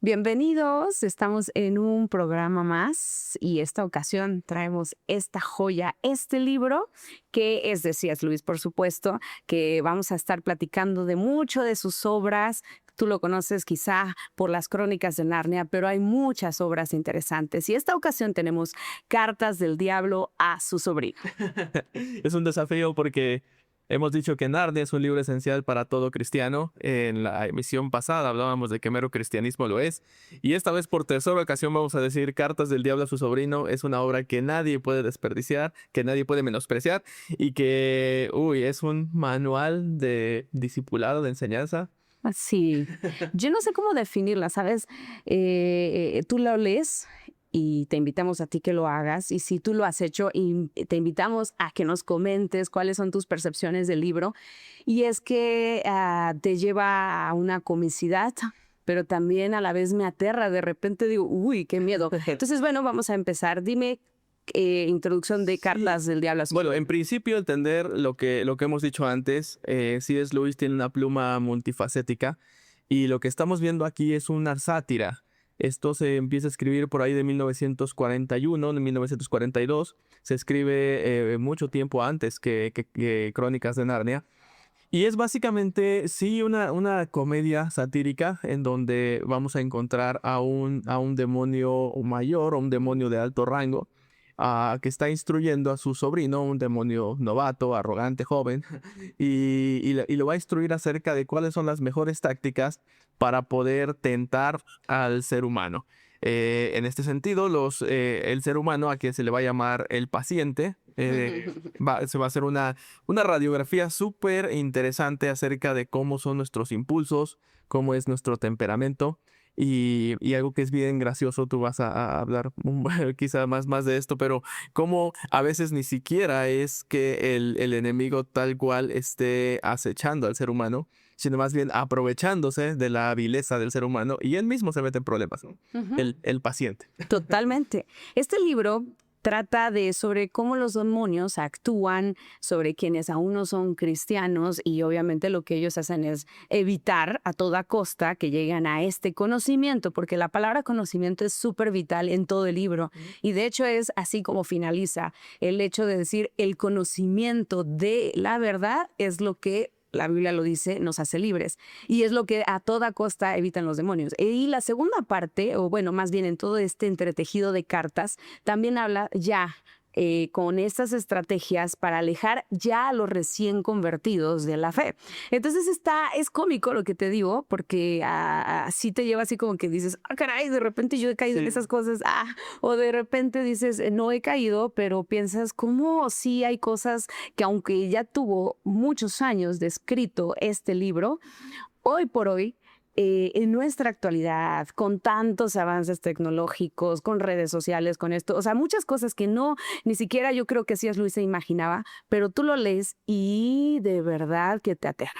Bienvenidos, estamos en un programa más y esta ocasión traemos esta joya, este libro que es de C.S. Lewis, por supuesto, que vamos a estar platicando de mucho de sus obras. Tú lo conoces quizá por las Crónicas de Narnia, pero hay muchas obras interesantes y esta ocasión tenemos Cartas del Diablo a su sobrino. Es un desafío porque hemos dicho que Narnia es un libro esencial para todo cristiano. En la emisión pasada hablábamos de que mero cristianismo lo es. Y esta vez por tercera ocasión vamos a decir Cartas del Diablo a su sobrino. Es una obra que nadie puede desperdiciar, que nadie puede menospreciar y que, es un manual de discipulado, de enseñanza. Sí, yo no sé cómo definirla, ¿sabes? Tú lo lees y te invitamos a ti que lo hagas. Y si tú lo has hecho, y te invitamos a que nos comentes cuáles son tus percepciones del libro. Y es que te lleva a una comicidad, pero también a la vez me aterra. De repente digo, uy, qué miedo. Entonces, bueno, vamos a empezar. Dime, introducción de Cartas del Diablo. Bueno, en principio entender lo que hemos dicho antes, C.S. Lewis tiene una pluma multifacética y lo que estamos viendo aquí es una sátira. Esto se empieza a escribir por ahí de 1941, de 1942. Se escribe mucho tiempo antes que Crónicas de Narnia. Y es básicamente, sí, una comedia satírica en donde vamos a encontrar a un demonio mayor, un demonio de alto rango, que está instruyendo a su sobrino, un demonio novato, arrogante, joven, y lo va a instruir acerca de cuáles son las mejores tácticas para poder tentar al ser humano. En este sentido, el ser humano, a quien se le va a llamar el paciente, se va a hacer una radiografía súper interesante acerca de cómo son nuestros impulsos, cómo es nuestro temperamento. Y algo que es bien gracioso, tú vas a hablar quizá más de esto, pero cómo a veces ni siquiera es que el enemigo tal cual esté acechando al ser humano, sino más bien aprovechándose de la vileza del ser humano y él mismo se mete en problemas, ¿no? Ujú. El paciente. Totalmente. Este libro trata de sobre cómo los demonios actúan sobre quienes aún no son cristianos y obviamente lo que ellos hacen es evitar a toda costa que lleguen a este conocimiento, porque la palabra conocimiento es súper vital en todo el libro y de hecho es así como finaliza el hecho de decir el conocimiento de la verdad es lo que la Biblia lo dice, nos hace libres. Y es lo que a toda costa evitan los demonios. Y la segunda parte, o bueno, más bien en todo este entretejido de cartas, también habla ya con estas estrategias para alejar ya a los recién convertidos de la fe. Entonces es cómico lo que te digo, porque así te lleva así como que dices, caray, de repente yo he caído en Sí. esas cosas, o de repente dices, no he caído, pero piensas, ¿cómo sí hay cosas que aunque ya tuvo muchos años de escrito este libro, hoy por hoy, en nuestra actualidad, con tantos avances tecnológicos, con redes sociales, con esto, o sea, muchas cosas que no, ni siquiera yo creo que C.S. Lewis se imaginaba, pero tú lo lees y de verdad que te aterra.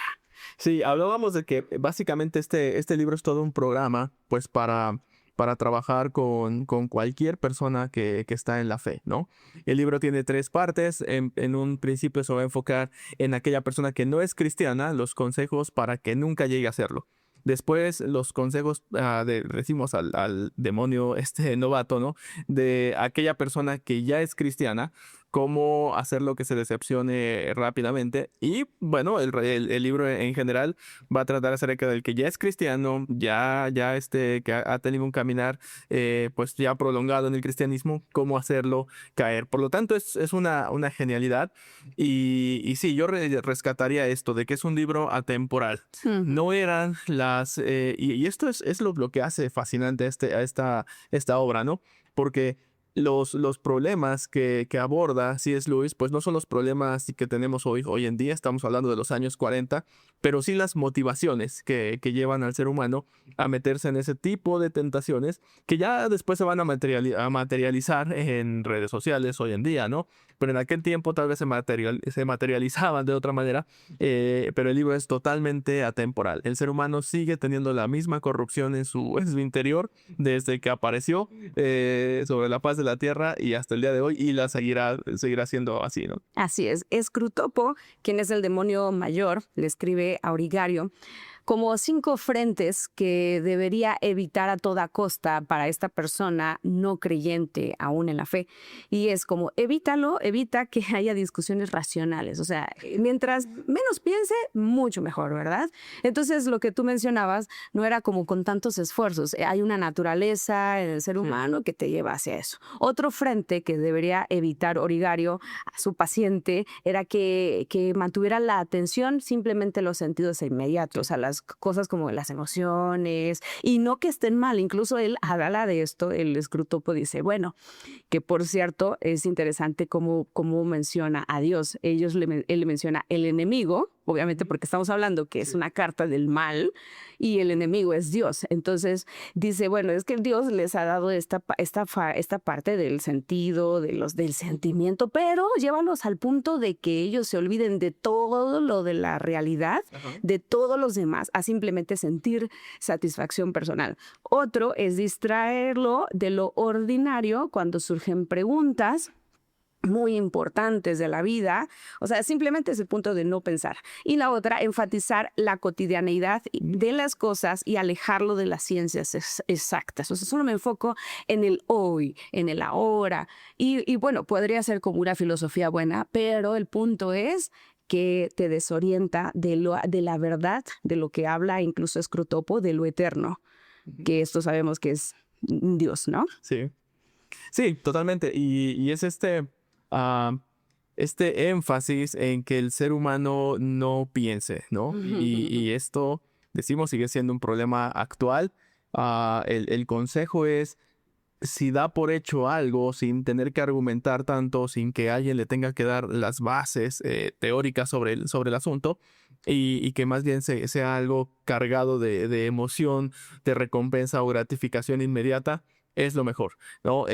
Sí, hablábamos de que básicamente este libro es todo un programa, pues para trabajar con cualquier persona que está en la fe, ¿no? El libro tiene tres partes. En un principio se va a enfocar en aquella persona que no es cristiana, los consejos para que nunca llegue a serlo. Después los consejos, decimos al demonio este novato, ¿no? De aquella persona que ya es cristiana, cómo hacer lo que se decepcione rápidamente. Y bueno, el libro en general va a tratar acerca del que ya es cristiano, que ha tenido un caminar pues ya prolongado en el cristianismo, cómo hacerlo caer. Por lo tanto, es una genialidad. Y sí, yo rescataría esto de que es un libro atemporal. Ujú. No eran y esto es lo que hace fascinante esta obra, ¿no? Porque los problemas que aborda C.S. Lewis, pues no son los problemas que tenemos hoy en día, estamos hablando de los años 40, pero sí las motivaciones que llevan al ser humano a meterse en ese tipo de tentaciones que ya después se van a materializar en redes sociales hoy en día, ¿no? Pero en aquel tiempo tal vez se materializaban de otra manera, pero el libro es totalmente atemporal. El ser humano sigue teniendo la misma corrupción en su interior desde que apareció sobre la faz de la tierra y hasta el día de hoy, y seguirá siendo así, ¿no? Así es Crutopo, quien es el demonio mayor, le escribe a Origario, como 5 frentes que debería evitar a toda costa para esta persona no creyente aún en la fe. Y es como, evita que haya discusiones racionales. O sea, mientras menos piense, mucho mejor, ¿verdad? Entonces, lo que tú mencionabas no era como con tantos esfuerzos. Hay una naturaleza en el ser humano que te lleva hacia eso. Otro frente que debería evitar Origario a su paciente era que mantuviera la atención simplemente los sentidos inmediatos, a las cosas como las emociones, y no que estén mal. Incluso él habla de esto, el escrutopo dice, bueno, que por cierto es interesante cómo menciona a Dios. Él le menciona el enemigo, obviamente porque estamos hablando que es una carta del mal y el enemigo es Dios. Entonces dice, bueno, es que Dios les ha dado esta parte del sentido, del sentimiento, pero llévalos al punto de que ellos se olviden de todo lo de la realidad, de todos los demás, a simplemente sentir satisfacción personal. Otro es distraerlo de lo ordinario cuando surgen preguntas muy importantes de la vida, o sea, simplemente es el punto de no pensar. Y la otra, enfatizar la cotidianeidad de las cosas y alejarlo de las ciencias exactas. O sea, solo me enfoco en el hoy, en el ahora. Y bueno, podría ser como una filosofía buena, pero el punto es que te desorienta de la verdad, de lo que habla incluso Escrotopo, de lo eterno, que esto sabemos que es Dios, ¿no? Sí, sí, totalmente. Y es este énfasis en que el ser humano no piense, ¿no? Y esto, decimos, sigue siendo un problema actual. El consejo es, si da por hecho algo sin tener que argumentar tanto, sin que alguien le tenga que dar las bases teóricas sobre el asunto, y que más bien sea algo cargado de emoción, de recompensa o gratificación inmediata, es lo mejor, ¿no?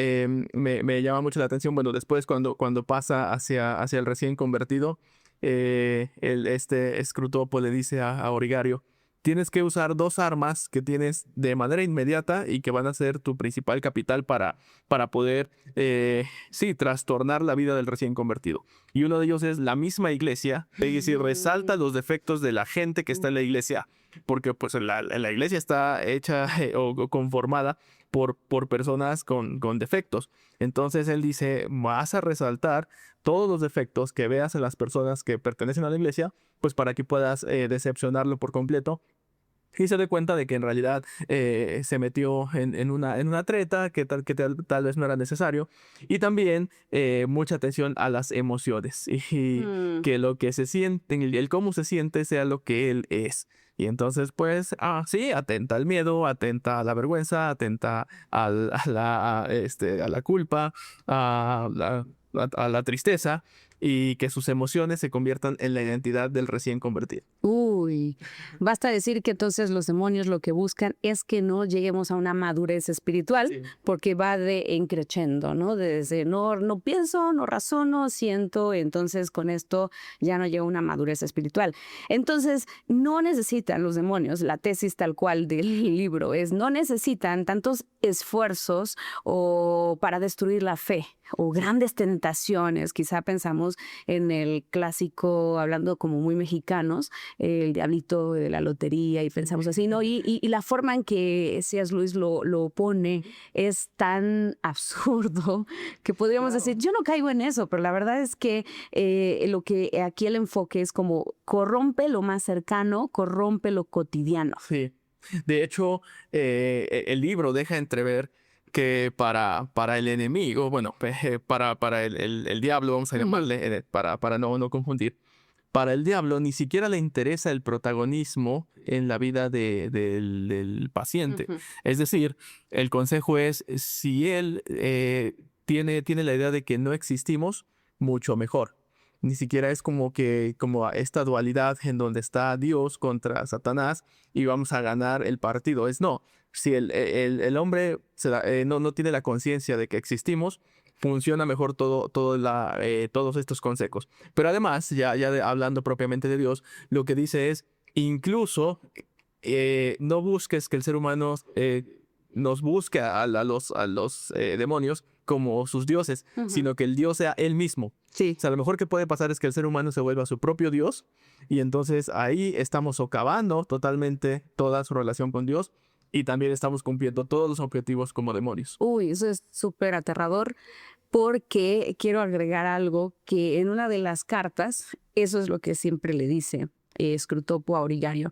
Me llama mucho la atención, bueno, después cuando pasa hacia el recién convertido, este Escrutopo le dice a Origario, tienes que usar 2 armas que tienes de manera inmediata y que van a ser tu principal capital para poder, sí, trastornar la vida del recién convertido. Y uno de ellos es la misma iglesia, es decir, resalta los defectos de la gente que está en la iglesia, porque pues la iglesia está hecha o conformada por personas con defectos. Entonces él dice, vas a resaltar todos los defectos que veas en las personas que pertenecen a la iglesia, pues para que puedas decepcionarlo por completo. Y se dé cuenta de que en realidad se metió en una treta que tal vez no era necesario. Y también mucha atención a las emociones. Y que lo que se siente, el cómo se siente sea lo que él es. Y entonces, pues, sí, atenta al miedo, atenta a la vergüenza, atenta a la culpa, a la tristeza. Y que sus emociones se conviertan en la identidad del recién convertido. Uy, basta decir que entonces los demonios lo que buscan es que no lleguemos a una madurez espiritual, sí, porque va en creciendo, ¿no? Desde no pienso, no razono, siento, entonces con esto ya no llega a una madurez espiritual. Entonces, no necesitan los demonios, la tesis tal cual del libro es, no necesitan tantos esfuerzos o para destruir la fe o grandes tentaciones. Quizá pensamos en el clásico, hablando como muy mexicanos, el diablito de la lotería, y pensamos así, ¿no? Y la forma en que C.S. Lewis lo pone es tan absurdo que podríamos decir, yo no caigo en eso, pero la verdad es que lo que aquí el enfoque es como corrompe lo más cercano, corrompe lo cotidiano. Sí. De hecho, el libro deja entrever que para el enemigo, bueno, para el diablo, vamos a llamarle, para no confundir, para el diablo ni siquiera le interesa el protagonismo en la vida del paciente. Es decir, el consejo es, si él tiene la idea de que no existimos, mucho mejor. Ni siquiera es como esta dualidad en donde está Dios contra Satanás y vamos a ganar el partido. No. Si el hombre no tiene la conciencia de que existimos, funciona mejor todos estos consejos. Pero además, hablando propiamente de Dios, lo que dice es, incluso no busques que el ser humano nos busque a los demonios como sus dioses, sino que el Dios sea él mismo. Sí. O sea, lo mejor que puede pasar es que el ser humano se vuelva su propio Dios y entonces ahí estamos socavando totalmente toda su relación con Dios y también estamos cumpliendo todos los objetivos como demonios. Uy, eso es súper aterrador porque quiero agregar algo que en una de las cartas, eso es lo que siempre le dice Scrutopo a Origario.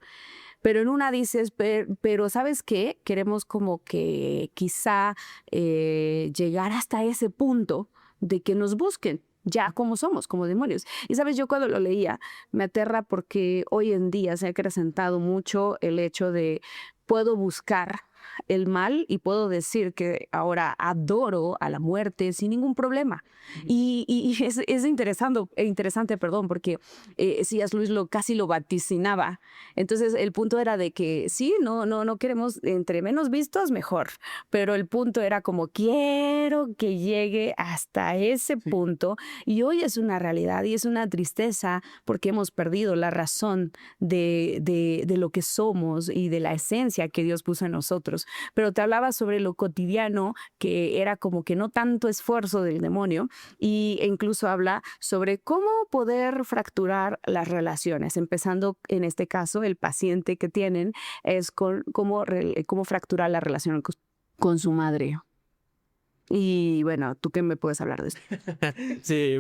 Pero en una dices, pero ¿sabes qué? Queremos como que quizá llegar hasta ese punto de que nos busquen ya como somos, como demonios. Y sabes, yo cuando lo leía me aterra porque hoy en día se ha acrecentado mucho el hecho de puedo buscar el mal y puedo decir que ahora adoro a la muerte sin ningún problema. Y es interesante, perdón, porque C.S. Lewis casi lo vaticinaba. Entonces el punto era de que sí, no queremos, entre menos vistos, mejor. Pero el punto era como quiero que llegue hasta ese punto. Y hoy es una realidad y es una tristeza porque hemos perdido la razón de lo que somos y de la esencia que Dios puso en nosotros. Pero te hablaba sobre lo cotidiano, que era como que no tanto esfuerzo del demonio, e incluso habla sobre cómo poder fracturar las relaciones, empezando en este caso el paciente que tienen es cómo fracturar la relación con su madre. Y bueno, ¿tú qué me puedes hablar de esto? Sí,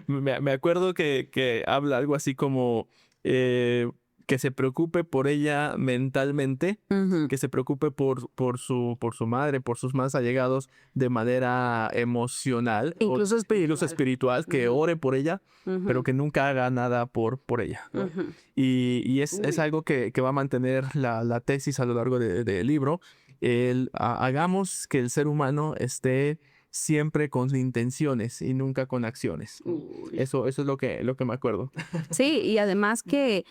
me acuerdo que habla algo así como que se preocupe por ella mentalmente, que se preocupe por su madre, por sus más allegados de manera emocional, Incluso espiritual, que ore por ella, pero que nunca haga nada por ella, ¿no? Y es algo que va a mantener la tesis a lo largo del libro. Hagamos que el ser humano esté siempre con intenciones y nunca con acciones. Eso es lo que me acuerdo. Sí, y además que,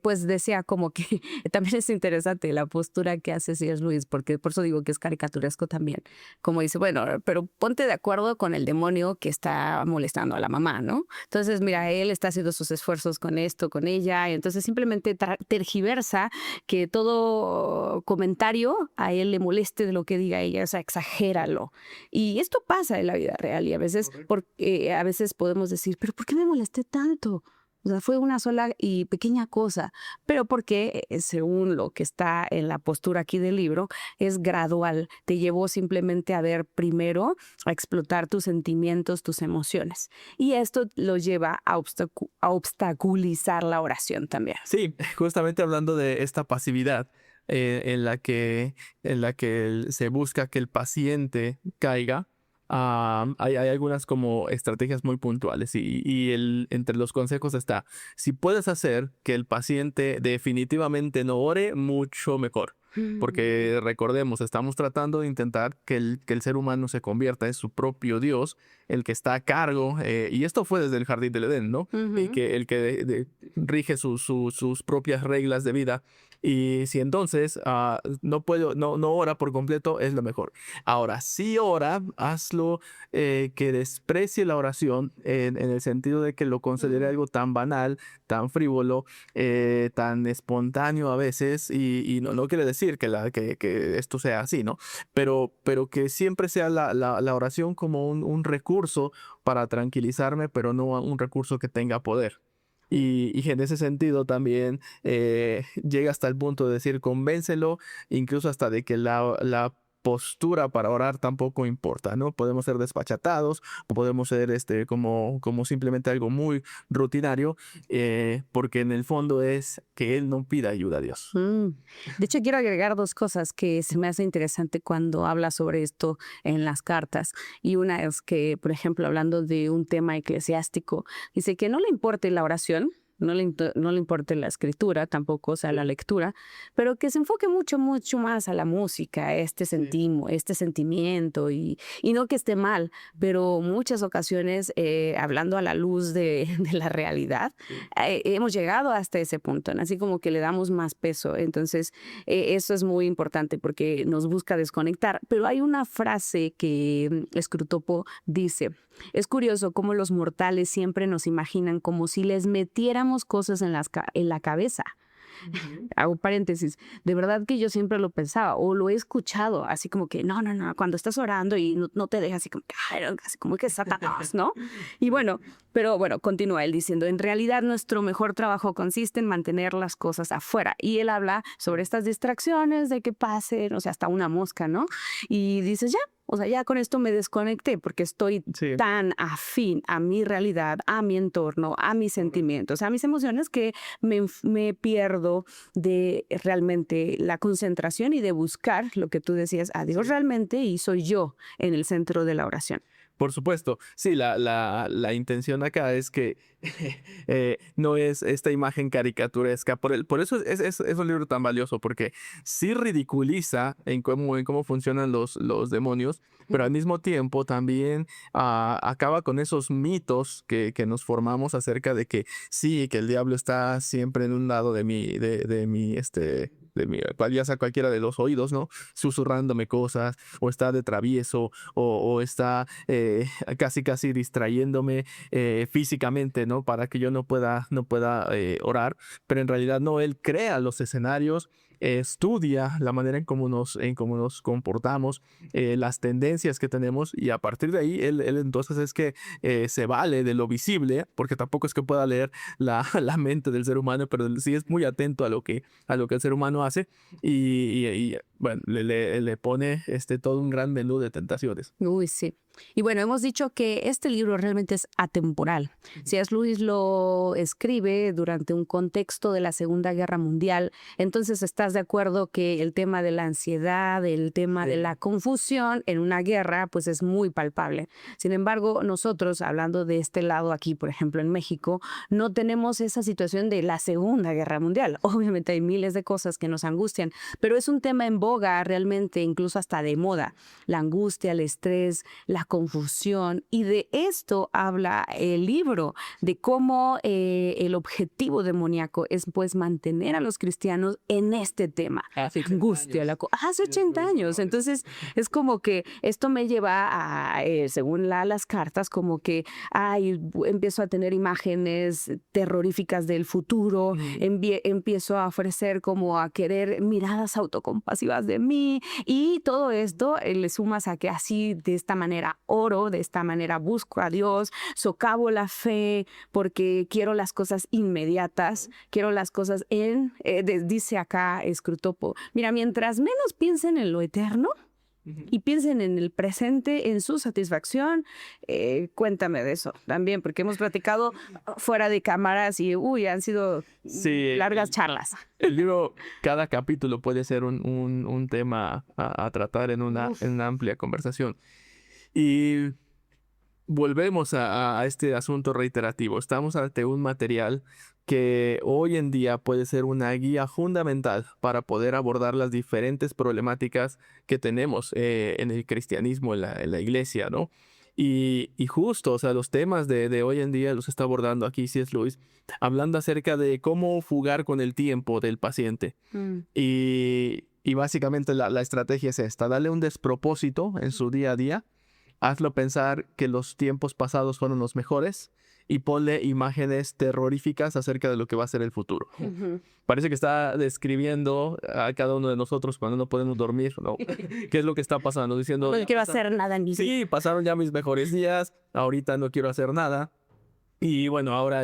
pues decía como que también es interesante la postura que hace C.S. Lewis, porque por eso digo que es caricaturesco también. Como dice, bueno, pero ponte de acuerdo con el demonio que está molestando a la mamá, ¿no? Entonces, mira, él está haciendo sus esfuerzos con esto, con ella, y entonces simplemente tergiversa que todo comentario a él le moleste de lo que diga ella, o sea, exagéralo. Y esto pasa en la vida real y a veces, a veces podemos decir, pero ¿por qué me molesté tanto? O sea, fue una sola y pequeña cosa, pero porque según lo que está en la postura aquí del libro, es gradual. Te llevó simplemente a ver primero, a explotar tus sentimientos, tus emociones. Y esto lo lleva a obstaculizar la oración también. Sí, justamente hablando de esta pasividad en la que se busca que el paciente caiga. Hay algunas como estrategias muy puntuales y entre los consejos está, si puedes hacer que el paciente definitivamente no ore, mucho mejor. Porque recordemos, estamos tratando de intentar que el ser humano se convierta en su propio Dios, el que está a cargo, y esto fue desde el Jardín del Edén, ¿no? Y que el que rige sus propias reglas de vida. Y si entonces no ora por completo, es lo mejor. Ahora, si ora, hazlo que desprecie la oración en el sentido de que lo considere algo tan banal, tan frívolo, tan espontáneo a veces, y no quiere decir que esto sea así, ¿no? Pero que siempre sea la oración como un recurso para tranquilizarme, pero no un recurso que tenga poder. Y en ese sentido también llega hasta el punto de decir convéncelo, incluso hasta de que la postura para orar tampoco importa, ¿no? Podemos ser despachatados, podemos ser como simplemente algo muy rutinario, porque en el fondo es que él no pida ayuda a Dios. De hecho, quiero agregar dos cosas que se me hace interesante cuando habla sobre esto en las cartas. Y una es que, por ejemplo, hablando de un tema eclesiástico, dice que no le importe la oración, no le importe la escritura tampoco, o sea, la lectura, pero que se enfoque mucho más a la música, este sentimiento y no que esté mal, pero muchas ocasiones, hablando a la luz de la realidad, hemos llegado hasta ese punto, ¿no? Así como que le damos más peso. Entonces, eso es muy importante porque nos busca desconectar. Pero hay una frase que Scrutopo dice, es curioso cómo los mortales siempre nos imaginan como si les metiéramos cosas en la cabeza. Hago paréntesis, de verdad que yo siempre lo pensaba o lo he escuchado, así como que no, cuando estás orando y no te dejas así como que, ay, así como que es Satanás, ¿no? Y bueno, pero bueno, continúa él diciendo, en realidad nuestro mejor trabajo consiste en mantener las cosas afuera. Y él habla sobre estas distracciones de que pasen, o sea, hasta una mosca, ¿no? Y dices, ya, o sea, ya con esto me desconecté porque estoy Sí. tan afín a mi realidad, a mi entorno, a mis sentimientos, a mis emociones que me pierdo de realmente la concentración y de buscar lo que tú decías, a Dios realmente, y soy yo en el centro de la oración. Por supuesto, sí, la intención acá es que no es esta imagen caricaturesca. Por eso es un libro tan valioso, porque sí ridiculiza en cómo funcionan los demonios, pero al mismo tiempo también acaba con esos mitos que nos formamos acerca de que sí, que el diablo está siempre en un lado de mi, ya sea cualquiera de los oídos, ¿no? Susurrándome cosas, o está de travieso, o está casi distrayéndome físicamente, ¿no? Para que yo no pueda orar, pero en realidad no, él crea los escenarios, estudia la manera en cómo nos comportamos, las tendencias que tenemos, y a partir de ahí él entonces es que se vale de lo visible, porque tampoco es que pueda leer la mente del ser humano, pero sí es muy atento a lo que el ser humano hace, y bueno, le pone todo un gran menú de tentaciones. Uy, sí. Y bueno, hemos dicho que este libro realmente es atemporal. C.S. Lewis lo escribe durante un contexto de la Segunda Guerra Mundial. Entonces, ¿estás de acuerdo que el tema de la ansiedad, el tema de la confusión en una guerra, pues es muy palpable? Sin embargo, nosotros, hablando de este lado aquí, por ejemplo, en México, no tenemos esa situación de la Segunda Guerra Mundial. Obviamente hay miles de cosas que nos angustian, pero es un tema en boga realmente, incluso hasta de moda. La angustia, el estrés, la confusión, y de esto habla el libro, de cómo el objetivo demoníaco es pues mantener a los cristianos en este tema. Hace 80 Angustia, años. hace 80 años. Entonces es como que esto me lleva a, según las cartas, como que empiezo a tener imágenes terroríficas del futuro, empiezo a ofrecer como a querer miradas autocompasivas de mí, y todo esto le sumas a que así, de esta manera oro, de esta manera busco a Dios, socavo la fe porque quiero las cosas inmediatas, quiero las cosas dice acá Scrutopo, mira, mientras menos piensen en lo eterno y piensen en el presente, en su satisfacción. Cuéntame de eso también, porque hemos platicado fuera de cámaras y han sido Sí, largas charlas. el libro, cada capítulo puede ser un tema a tratar en una amplia conversación. Y volvemos a este asunto reiterativo. Estamos ante un material que hoy en día puede ser una guía fundamental para poder abordar las diferentes problemáticas que tenemos en el cristianismo, en la iglesia, ¿no? Y justo, o sea, los temas de hoy en día los está abordando aquí C.S. Lewis, hablando acerca de cómo fugar con el tiempo del paciente. Y básicamente la estrategia es esta: darle un despropósito en su día a día, hazlo pensar que los tiempos pasados fueron los mejores, y ponle imágenes terroríficas acerca de lo que va a ser el futuro. Parece que está describiendo a cada uno de nosotros cuando no podemos dormir, ¿no? ¿Qué es lo que está pasando? Diciendo, No quiero hacer nada ni sí, pasaron ya mis mejores días, ahorita no quiero hacer nada. Y bueno, ahora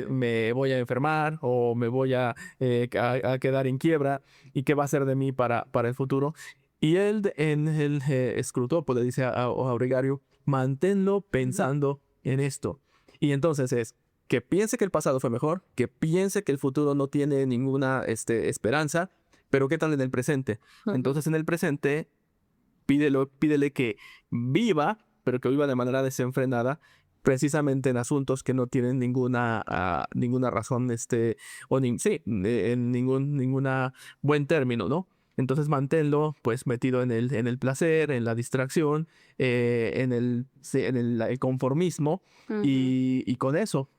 me voy a enfermar, o me voy a quedar en quiebra. ¿Y qué va a ser de mí para el futuro? Y él en el Scrutopo le dice a Aurigario: manténlo pensando en esto. Y entonces es que piense que el pasado fue mejor, que piense que el futuro no tiene ninguna esperanza, pero ¿qué tal en el presente? Entonces en el presente pídele que viva, pero que viva de manera desenfrenada, precisamente en asuntos que no tienen ninguna razón, en ninguna buen término, ¿no? Entonces manténlo pues metido en el placer, en la distracción, en el conformismo, y con eso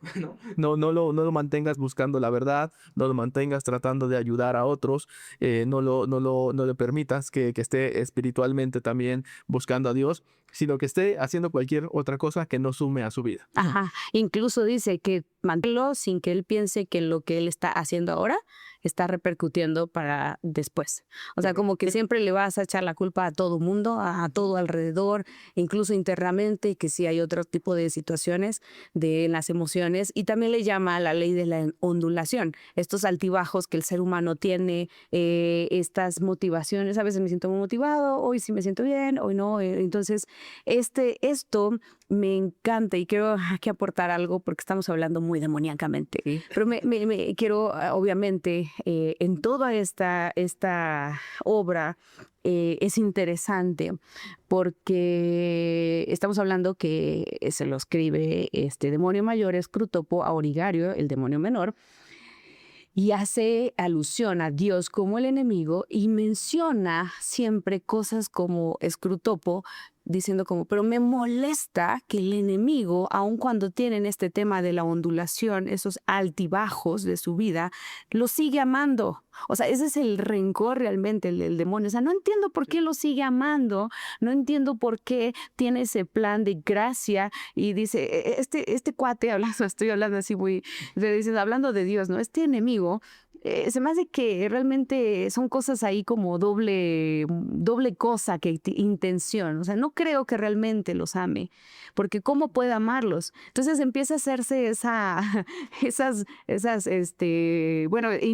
no lo mantengas buscando la verdad, no lo mantengas tratando de ayudar a otros, no le permitas que esté espiritualmente también buscando a Dios, sino que esté haciendo cualquier otra cosa que no sume a su vida. Ajá. Incluso dice que manténlo sin que él piense que lo que él está haciendo ahora está repercutiendo para después. O sea, como que siempre le vas a echar la culpa a todo mundo, a todo alrededor, incluso internamente, que sí hay otro tipo de situaciones de las emociones, y también le llama a la ley de la ondulación, estos altibajos que el ser humano tiene, estas motivaciones, a veces me siento muy motivado, hoy sí me siento bien, hoy no, entonces esto me encanta y quiero aquí aportar algo porque estamos hablando muy demoníacamente, pero quiero obviamente en toda esta obra es interesante porque estamos hablando que se lo escribe este demonio mayor, Scrutopo, a Origario, el demonio menor, y hace alusión a Dios como el enemigo y menciona siempre cosas como Scrutopo, diciendo como, pero me molesta que el enemigo, aun cuando tienen este tema de la ondulación, esos altibajos de su vida, lo sigue amando. O sea, ese es el rencor realmente, el demonio. O sea, no entiendo por qué lo sigue amando, no entiendo por qué tiene ese plan de gracia y dice, este cuate, estoy hablando así muy, hablando de Dios, ¿no? Este enemigo, se me hace que realmente son cosas ahí como doble cosa que intención. O sea, no creo que realmente los ame, porque ¿cómo puede amarlos? Entonces empieza a hacerse bueno, y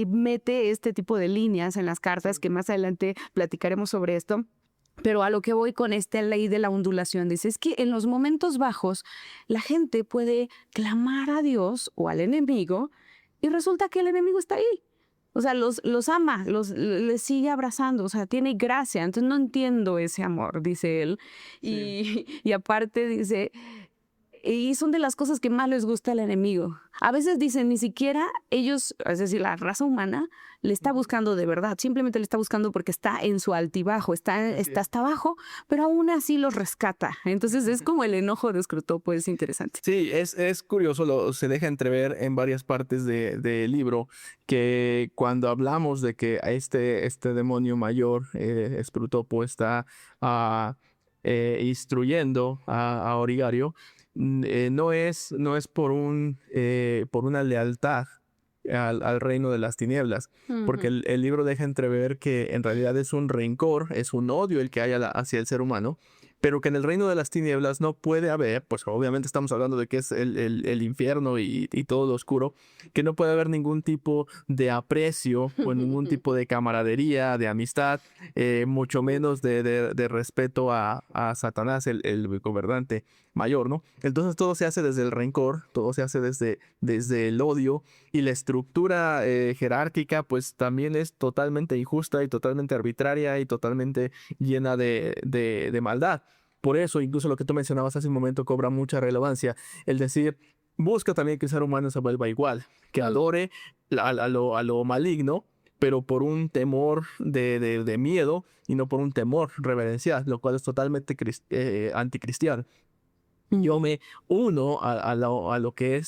mete este tipo de líneas en las cartas que más adelante platicaremos sobre esto. Pero a lo que voy con esta ley de la ondulación, dice, es que en los momentos bajos la gente puede clamar a Dios o al enemigo y resulta que el enemigo está ahí. O sea, los ama, les sigue abrazando, o sea, tiene gracia. Entonces no entiendo ese amor, dice él. Sí. Y aparte dice, y son de las cosas que más les gusta al enemigo. A veces dicen, ni siquiera ellos, es decir, la raza humana, le está buscando de verdad. Simplemente le está buscando porque está en su altibajo, está hasta abajo, pero aún así los rescata. Entonces es como el enojo de Scrutopo, es interesante. Sí, es curioso, se deja entrever en varias partes del libro que cuando hablamos de que a este demonio mayor, Scrutopo, está instruyendo a Origario, no es por una lealtad al reino de las tinieblas, porque el libro deja entrever que en realidad es un rencor, es un odio el que hay hacia el ser humano, pero que en el reino de las tinieblas no puede haber, pues obviamente estamos hablando de que es el infierno y todo lo oscuro, que no puede haber ningún tipo de aprecio o ningún tipo de camaradería, de amistad, mucho menos de respeto a Satanás, el gobernante mayor, ¿no? Entonces todo se hace desde el rencor, todo se hace desde el odio, y la estructura jerárquica pues también es totalmente injusta y totalmente arbitraria y totalmente llena de maldad. Por eso, incluso lo que tú mencionabas hace un momento cobra mucha relevancia. El decir, busca también que el ser humano se vuelva igual, que adore a lo maligno, pero por un temor de miedo y no por un temor reverencial, lo cual es totalmente anticristiano. Yo me uno a lo que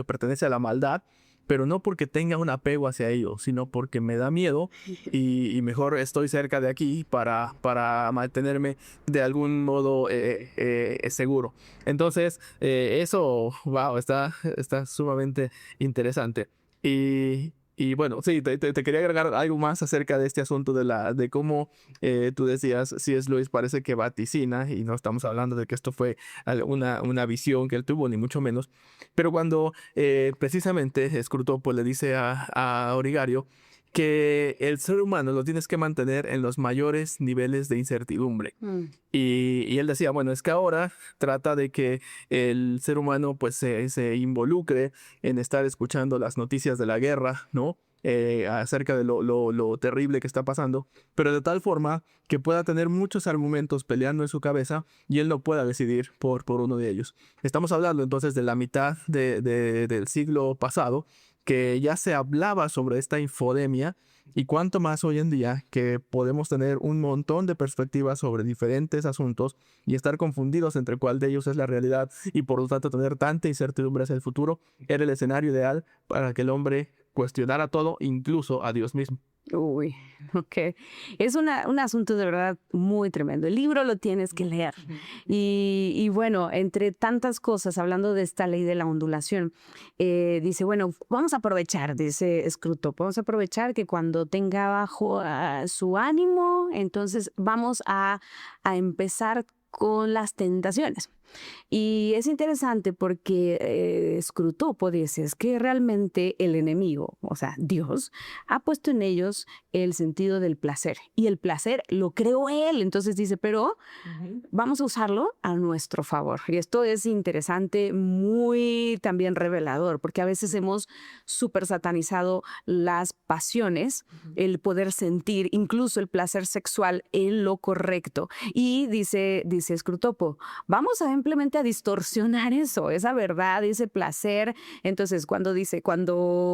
pertenece a la maldad, pero no porque tenga un apego hacia ello, sino porque me da miedo y mejor estoy cerca de aquí para mantenerme de algún modo seguro. Entonces, eso, wow, está sumamente interesante. Y bueno, sí, te quería agregar algo más acerca de este asunto de cómo tú decías, C.S. Lewis parece que vaticina, y no estamos hablando de que esto fue una visión que él tuvo, ni mucho menos, pero cuando precisamente Scrutopo le dice a Origario que el ser humano lo tienes que mantener en los mayores niveles de incertidumbre. Y él decía, bueno, es que ahora trata de que el ser humano pues se involucre en estar escuchando las noticias de la guerra, ¿no? Acerca de lo terrible que está pasando, pero de tal forma que pueda tener muchos argumentos peleando en su cabeza y él no pueda decidir por uno de ellos. Estamos hablando entonces de la mitad del siglo pasado, que ya se hablaba sobre esta infodemia, y cuánto más hoy en día que podemos tener un montón de perspectivas sobre diferentes asuntos y estar confundidos entre cuál de ellos es la realidad, y por lo tanto tener tanta incertidumbre hacia el futuro. Era el escenario ideal para que el hombre cuestionara todo, incluso a Dios mismo. Uy, ok. Es un asunto de verdad muy tremendo. El libro lo tienes que leer. Y bueno, entre tantas cosas, hablando de esta ley de la ondulación, dice, bueno, vamos a aprovechar, dice Scruto, vamos a aprovechar que cuando tenga bajo su ánimo, entonces vamos a empezar con las tentaciones. Y es interesante porque Scrutopo dice es que realmente el enemigo, o sea, Dios, ha puesto en ellos el sentido del placer. Y el placer lo creó él. Entonces dice, pero vamos a usarlo a nuestro favor. Y esto es interesante, muy también revelador, porque a veces hemos súper satanizado las pasiones, el poder sentir incluso el placer sexual en lo correcto. Y dice Scrutopo, vamos a simplemente a distorsionar eso, esa verdad, ese placer. Entonces, cuando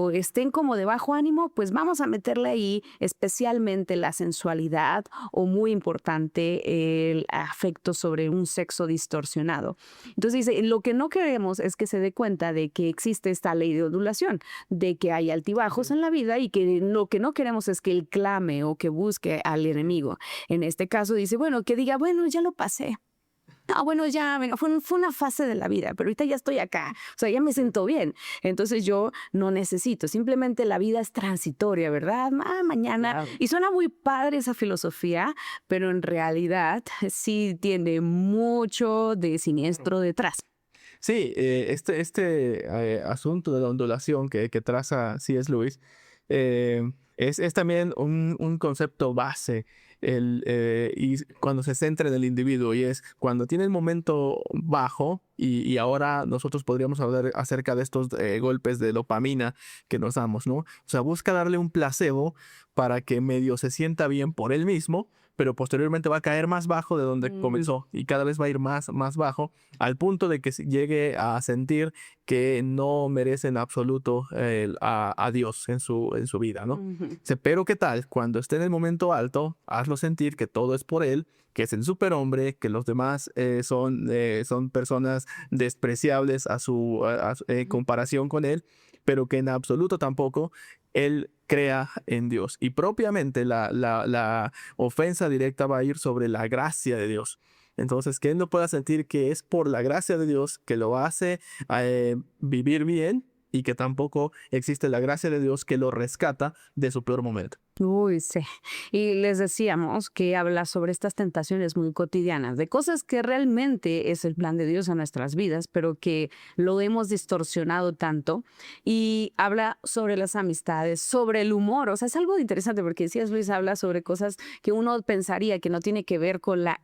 estén como de bajo ánimo, pues vamos a meterle ahí especialmente la sensualidad o muy importante el afecto sobre un sexo distorsionado. Entonces dice, lo que no queremos es que se dé cuenta de que existe esta ley de ondulación, de que hay altibajos en la vida y que lo que no queremos es que él clame o que busque al enemigo. En este caso dice, bueno, que diga, bueno, ya lo pasé. Ah, bueno, ya, fue una fase de la vida, pero ahorita ya estoy acá, o sea, ya me siento bien. Entonces yo no necesito, simplemente la vida es transitoria, ¿verdad? Mañana. Claro. Y suena muy padre esa filosofía, pero en realidad sí tiene mucho de siniestro detrás. Sí, este asunto de la ondulación que traza C.S. Lewis es también un concepto base y cuando se centra en el individuo, y es cuando tiene el momento bajo, y ahora nosotros podríamos hablar acerca de estos golpes de dopamina que nos damos, ¿no? O sea, busca darle un placebo para que medio se sienta bien por él mismo, pero posteriormente va a caer más bajo de donde comenzó y cada vez va a ir más bajo, al punto de que llegue a sentir que no merece en absoluto a Dios en su vida, ¿no? Pero ¿qué tal? Cuando esté en el momento alto, hazlo sentir que todo es por él, que es el superhombre, que los demás son personas despreciables a su comparación con él, pero que en absoluto tampoco él crea en Dios. Y propiamente la ofensa directa va a ir sobre la gracia de Dios. Entonces, que él no pueda sentir que es por la gracia de Dios que lo hace vivir bien, y que tampoco existe la gracia de Dios que lo rescata de su peor momento. Uy, sí. Y les decíamos que habla sobre estas tentaciones muy cotidianas, de cosas que realmente es el plan de Dios en nuestras vidas, pero que lo hemos distorsionado tanto. Y habla sobre las amistades, sobre el humor. O sea, es algo interesante porque decías, Luis, habla sobre cosas que uno pensaría que no tiene que ver con la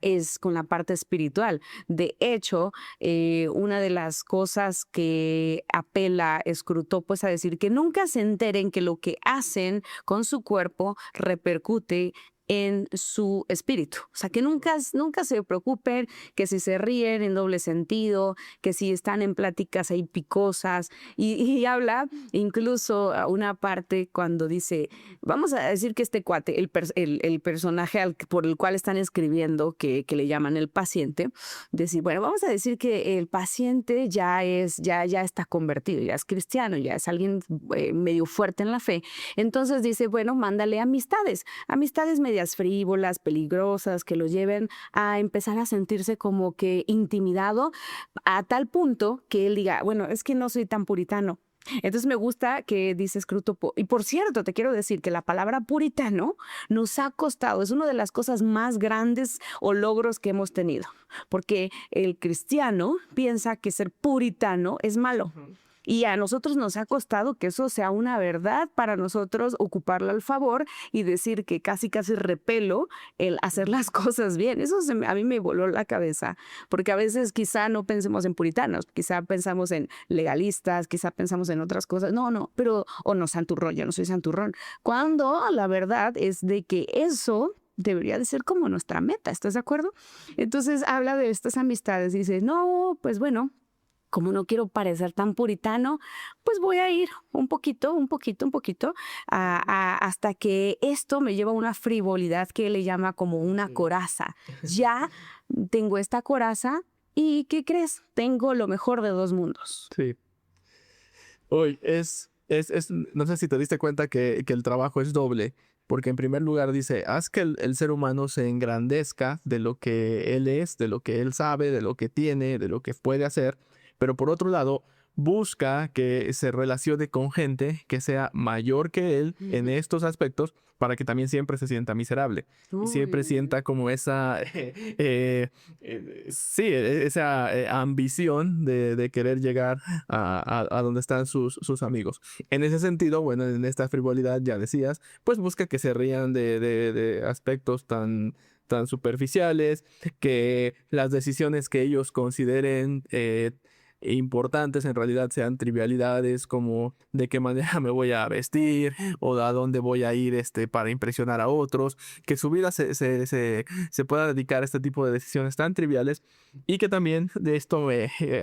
parte espiritual. De hecho, una de las cosas que apela Scruto, pues a decir que nunca se enteren que lo que hacen con su cuerpo repercute en su espíritu. O sea, que nunca se preocupen que si se ríen en doble sentido, que si están en pláticas ahí picosas. Y habla incluso a una parte cuando dice, vamos a decir que este cuate, el personaje por el cual están escribiendo, que le llaman el paciente, decir, bueno, vamos a decir que el paciente ya está convertido, ya es cristiano, ya es alguien medio fuerte en la fe. Entonces dice, bueno, mándale amistades medias frívolas, peligrosas, que lo lleven a empezar a sentirse como que intimidado a tal punto que él diga, bueno, es que no soy tan puritano. Entonces me gusta que dice Scrutopo, y por cierto, te quiero decir que la palabra puritano nos ha costado, es una de las cosas más grandes o logros que hemos tenido, porque el cristiano piensa que ser puritano es malo. Y a nosotros nos ha costado que eso sea una verdad para nosotros, ocuparla al favor y decir que casi repelo el hacer las cosas bien. Eso a mí me voló la cabeza, porque a veces quizá no pensemos en puritanos, quizá pensamos en legalistas, quizá pensamos en otras cosas. No, pero, o no, santurrón, yo no soy santurrón. Cuando la verdad es de que eso debería de ser como nuestra meta, ¿estás de acuerdo? Entonces habla de estas amistades y dice, no, pues bueno, como no quiero parecer tan puritano, pues voy a ir un poquito, hasta que esto me lleva a una frivolidad que él le llama como una coraza. Ya tengo esta coraza y ¿qué crees? Tengo lo mejor de dos mundos. Sí. Hoy es No sé si te diste cuenta que el trabajo es doble, porque en primer lugar dice, haz que el ser humano se engrandezca de lo que él es, de lo que él sabe, de lo que tiene, de lo que puede hacer, pero por otro lado, busca que se relacione con gente que sea mayor que él en estos aspectos para que también siempre se sienta miserable. Y siempre sienta como esa, sí, esa ambición de querer llegar a donde están sus amigos. En ese sentido, bueno, en esta frivolidad, ya decías, pues busca que se rían de aspectos tan superficiales, que las decisiones que ellos consideren importantes en realidad sean trivialidades como de qué manera me voy a vestir o a dónde voy a ir para impresionar a otros, que su vida se pueda dedicar a este tipo de decisiones tan triviales y que también de esto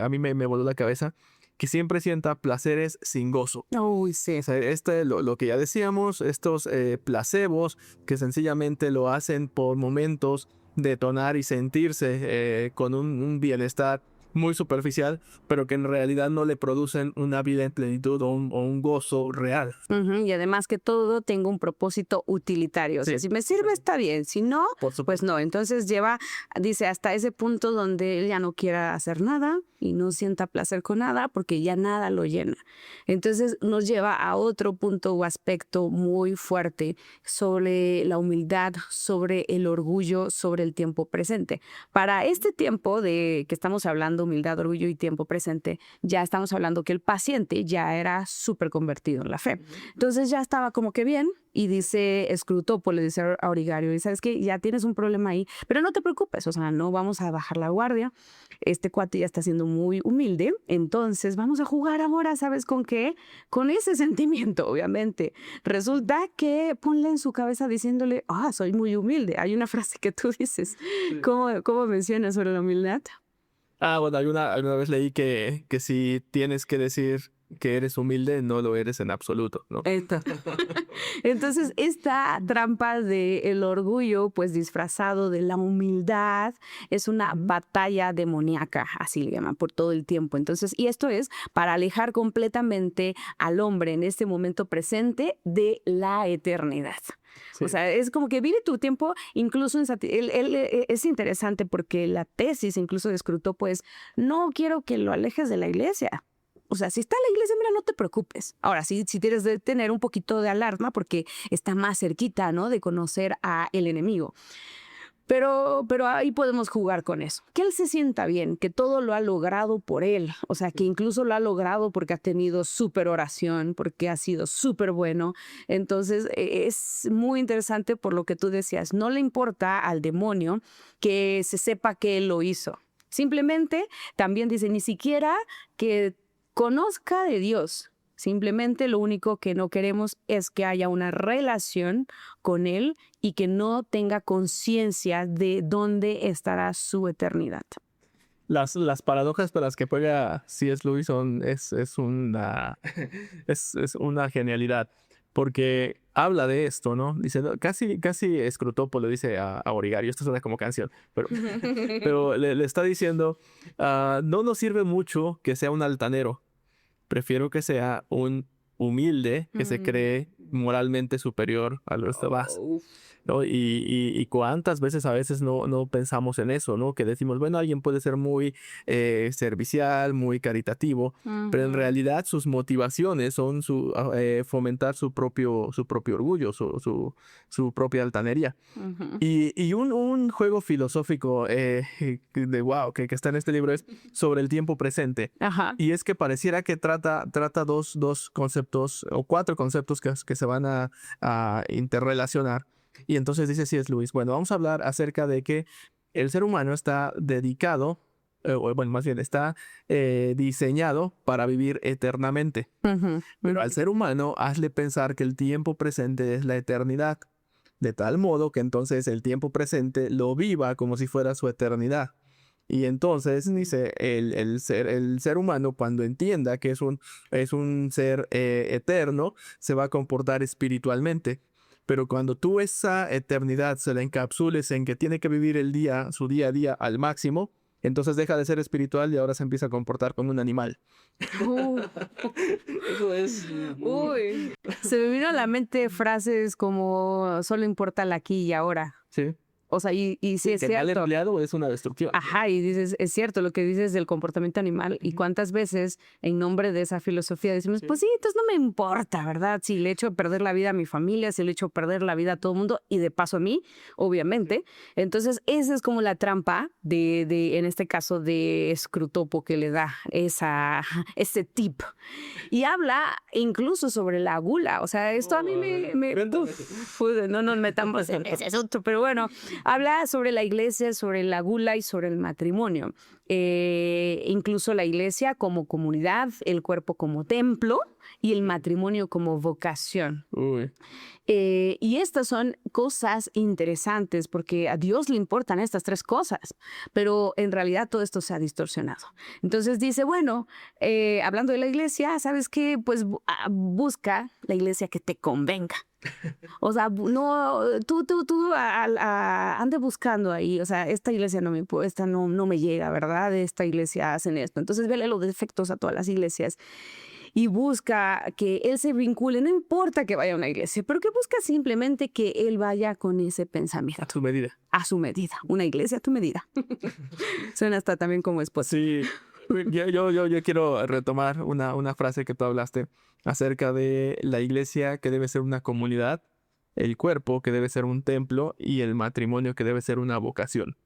a mí me voló la cabeza, que siempre sienta placeres sin gozo. Uy, sí. O sea, lo que ya decíamos, estos placebos que sencillamente lo hacen por momentos detonar y sentirse con un bienestar muy superficial, pero que en realidad no le producen una vida en plenitud o un gozo real. Y además que todo tenga un propósito utilitario. O sea, Sí. si me sirve está bien, si no, Por supuesto. pues no. Entonces dice, hasta ese punto donde él ya no quiera hacer nada y no sienta placer con nada porque ya nada lo llena. Entonces nos lleva a otro punto o aspecto muy fuerte sobre la humildad, sobre el orgullo, sobre el tiempo presente. Para este tiempo de que estamos hablando, humildad, orgullo y tiempo presente, ya estamos hablando que el paciente ya era súper convertido en la fe. Entonces ya estaba como que bien y dice Scrutopo, le dice a Origario, y sabes que ya tienes un problema ahí, pero no te preocupes, o sea, no vamos a bajar la guardia, este cuate ya está siendo muy humilde, entonces vamos a jugar ahora, ¿sabes con qué? Con ese sentimiento, obviamente. Resulta que ponle en su cabeza diciéndole, soy muy humilde. Hay una frase que tú dices, Sí. ¿Cómo mencionas sobre la humildad? Bueno, alguna vez leí que si tienes que decir que eres humilde, no lo eres en absoluto, ¿no? Entonces, esta trampa del orgullo, pues disfrazado de la humildad, es una batalla demoníaca, así le llaman, por todo el tiempo. Entonces, y esto es para alejar completamente al hombre en este momento presente de la eternidad. Sí. O sea, es como que vive tu tiempo incluso es interesante porque la tesis incluso de Scrutopo pues no quiero que lo alejes de la iglesia. O sea, si está la iglesia, mira, no te preocupes. Ahora, sí, si tienes de tener un poquito de alarma porque está más cerquita, ¿no? De conocer a el enemigo. Pero ahí podemos jugar con eso. Que él se sienta bien, que todo lo ha logrado por él. O sea, que incluso lo ha logrado porque ha tenido súper oración, porque ha sido súper bueno. Entonces, es muy interesante por lo que tú decías. No le importa al demonio que se sepa que él lo hizo. Simplemente, también dice, ni siquiera que conozca de Dios. Simplemente lo único que no queremos es que haya una relación con Él y que no tenga conciencia de dónde estará su eternidad. Las paradojas para las que juega C.S. Lewis es una genialidad, porque habla de esto, ¿no? Dice, casi Scrutopo le dice a Origario, esto suena como canción, pero le está diciendo, no nos sirve mucho que sea un altanero. Prefiero que sea un humilde que se cree moralmente superior a los demás, ¿no? Y cuántas veces a veces no pensamos en eso, ¿no? Que decimos, bueno, alguien puede ser muy servicial, muy caritativo, pero en realidad sus motivaciones son fomentar su propio orgullo, su propia altanería. Y un juego filosófico de wow, que está en este libro es sobre el tiempo presente. Ajá. Y es que pareciera que trata dos conceptos o cuatro conceptos que se van a interrelacionar. Y entonces dice C.S. Lewis, bueno, vamos a hablar acerca de que el ser humano está dedicado, bueno, más bien está diseñado para vivir eternamente. Pero al ser humano, hazle pensar que el tiempo presente es la eternidad. De tal modo que entonces el tiempo presente lo viva como si fuera su eternidad. Y entonces dice, el ser humano, cuando entienda que es un ser eterno, se va a comportar espiritualmente. Pero cuando tú esa eternidad se la encapsules en que tiene que vivir su día a día al máximo, Entonces deja de ser espiritual y ahora se empieza a comportar como un animal. Uh, Eso es... uy. Se me vino a la mente frases como solo importa el aquí y ahora. Sí. O sea, y sí es Que mal cierto. empleado es una destructiva. Ajá, y dices, es cierto lo que dices del comportamiento animal. Y cuántas veces, en nombre de esa filosofía, decimos, pues sí, entonces no me importa, ¿verdad? Si le echo perder la vida a mi familia, si le echo perder la vida a todo el mundo, y de paso a mí, obviamente. Entonces, esa es como la trampa en este caso, de Scrutopo, que le da ese tip. Y habla incluso sobre la gula. O sea, esto a mí no nos metamos en ese asunto, pero bueno, habla sobre la iglesia, sobre la gula y sobre el matrimonio. Incluso la iglesia como comunidad, el cuerpo como templo y el matrimonio como vocación. Uy. Y estas son cosas interesantes porque a Dios le importan estas tres cosas, pero en realidad todo esto se ha distorsionado. Entonces dice, bueno, hablando de la iglesia, ¿sabes qué? Pues busca la iglesia que te convenga. O sea, no, tú ande buscando ahí, o sea, esta iglesia no me llega, ¿verdad? Esta iglesia hacen esto. Entonces vele los defectos a todas las iglesias y busca que él se vincule, no importa que vaya a una iglesia, pero que busca simplemente que él vaya con ese pensamiento. A su medida. A su medida, una iglesia a tu medida. Suena hasta también como esposa. Sí, yo quiero retomar una frase que tú hablaste acerca de la iglesia que debe ser una comunidad, el cuerpo que debe ser un templo y el matrimonio que debe ser una vocación.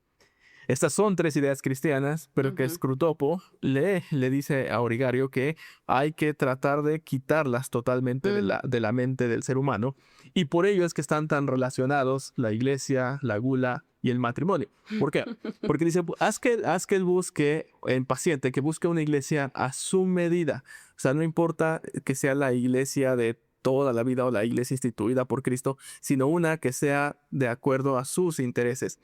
Estas son tres ideas cristianas, pero que Scrutopo le dice a Origario que hay que tratar de quitarlas totalmente de la mente del ser humano, y por ello es que están tan relacionados la iglesia, la gula y el matrimonio. ¿Por qué? Porque dice, haz que él busque, el paciente, que busque una iglesia a su medida. O sea, no importa que sea la iglesia de toda la vida o la iglesia instituida por Cristo, sino una que sea de acuerdo a sus intereses.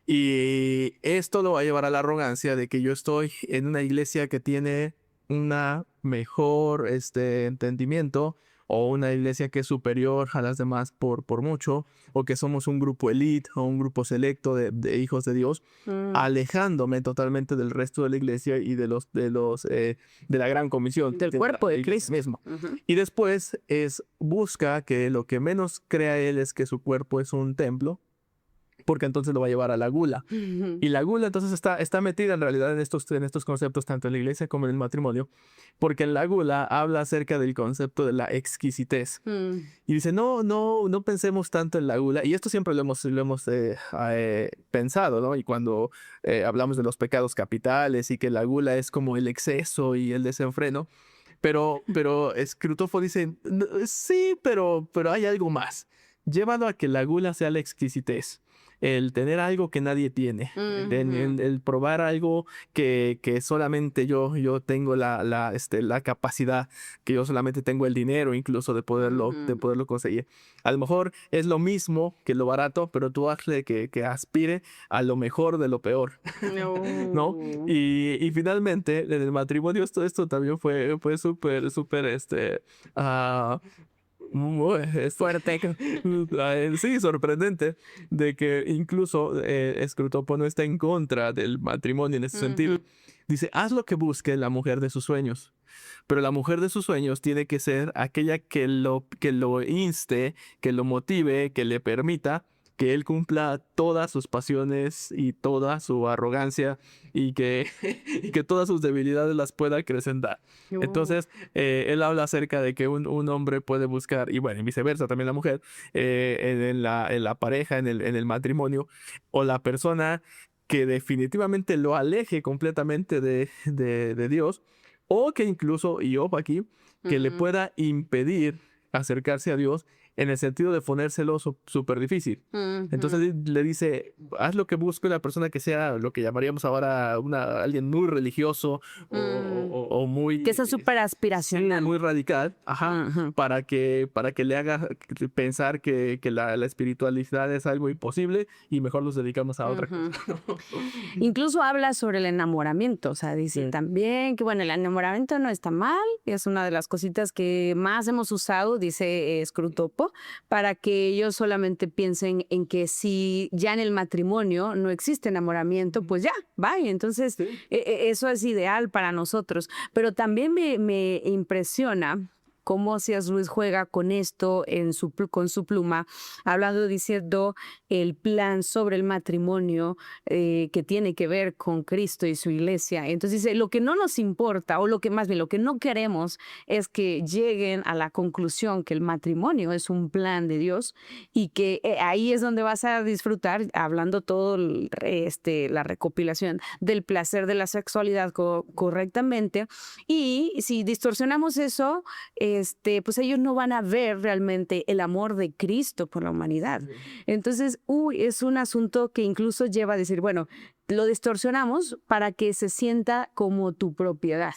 Y esto lo va a llevar a la arrogancia de que yo estoy en una iglesia que tiene una mejor entendimiento, o una iglesia que es superior a las demás por mucho, o que somos un grupo elite o un grupo selecto de hijos de Dios, alejándome totalmente del resto de la iglesia y de la gran comisión. Del cuerpo de Cristo mismo. Y después busca que lo que menos crea él es que su cuerpo es un templo, porque entonces lo va a llevar a la gula. Y la gula entonces está metida en realidad en estos conceptos, tanto en la iglesia como en el matrimonio, porque en la gula habla acerca del concepto de la exquisitez. Y dice, no pensemos tanto en la gula, y esto siempre lo hemos pensado, ¿no? Y cuando hablamos de los pecados capitales y que la gula es como el exceso y el desenfreno, pero Scrutopo dice, sí, pero hay algo más. Llévalo a que la gula sea la exquisitez. El tener algo que nadie tiene, el probar algo que solamente yo tengo la capacidad, que yo solamente tengo el dinero incluso de poderlo conseguir. A lo mejor es lo mismo que lo barato, pero tú hazle que aspire a lo mejor de lo peor. ¿No? Y finalmente en el matrimonio esto también fue súper fuerte. Sí, sorprendente de que incluso Scrutopo no está en contra del matrimonio en ese sentido. Dice, haz lo que busque la mujer de sus sueños, pero la mujer de sus sueños tiene que ser aquella que lo inste, que lo motive, que le permita que él cumpla todas sus pasiones y toda su arrogancia, y que todas sus debilidades las pueda acrecentar. Entonces, él habla acerca de que un hombre puede buscar, y bueno, y viceversa, también la mujer, en la pareja, en el matrimonio, o la persona que definitivamente lo aleje completamente de Dios, o que incluso, y ojo aquí, que le pueda impedir acercarse a Dios, en el sentido de ponérselo súper difícil. Entonces le dice, haz lo que busque una persona que sea lo que llamaríamos ahora alguien muy religioso, o muy... Que sea súper aspiracional. Muy radical, para que le haga pensar que la espiritualidad es algo imposible y mejor nos dedicamos a otra cosa. Incluso habla sobre el enamoramiento, o sea, dice también que, bueno, el enamoramiento no está mal, es una de las cositas que más hemos usado, dice Scrutopo, para que ellos solamente piensen en que si ya en el matrimonio no existe enamoramiento, pues ya, bye. Entonces, Sí. eso es ideal para nosotros. Pero también me impresiona cómo C.S. Lewis juega con esto con su pluma, hablando, diciendo el plan sobre el matrimonio que tiene que ver con Cristo y su iglesia. Entonces dice, lo que no nos importa, o lo que más bien, lo que no queremos es que lleguen a la conclusión que el matrimonio es un plan de Dios y que ahí es donde vas a disfrutar, hablando todo la recopilación del placer de la sexualidad correctamente. Y si distorsionamos eso, pues ellos no van a ver realmente el amor de Cristo por la humanidad. Entonces, es un asunto que incluso lleva a decir, bueno, lo distorsionamos para que se sienta como tu propiedad.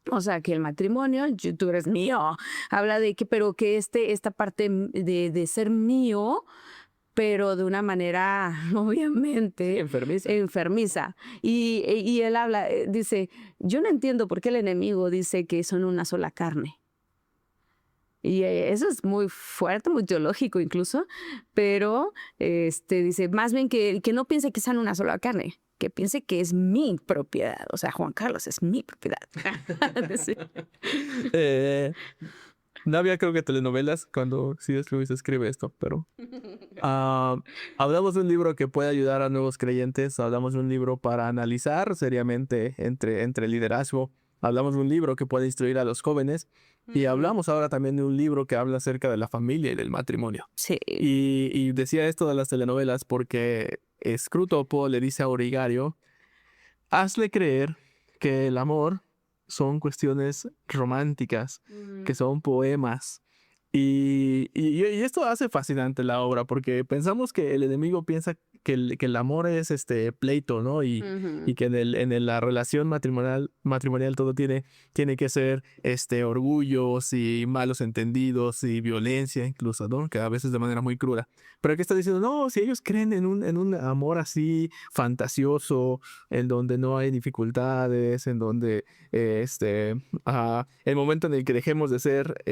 O sea, que el matrimonio, tú eres mío. Habla de que, pero que esta parte de ser mío, pero de una manera, obviamente, enfermiza. Y él habla, dice, yo no entiendo por qué el enemigo dice que son una sola carne. Y eso es muy fuerte, muy teológico incluso, pero dice, más bien que no piense que sean una sola carne, que piense que es mi propiedad. O sea, Juan Carlos es mi propiedad. Sí. No había, creo que, telenovelas cuando C.S. Lewis escribe esto, pero hablamos de un libro que puede ayudar a nuevos creyentes, hablamos de un libro para analizar seriamente entre liderazgo, hablamos de un libro que puede instruir a los jóvenes, y hablamos ahora también de un libro que habla acerca de la familia y del matrimonio. Sí. Y decía esto de las telenovelas porque Screwtapo le dice a Origario, hazle creer que el amor son cuestiones románticas, que son poemas. Y esto hace fascinante la obra, porque pensamos que el enemigo piensa que el amor es pleito, ¿no? Y que en la relación matrimonial todo tiene que ser orgullos y malos entendidos y violencia incluso, ¿no? Que a veces de manera muy cruda. Pero aquí está diciendo, no, si ellos creen en un amor así fantasioso, en donde no hay dificultades, en donde el momento en el que dejemos de ser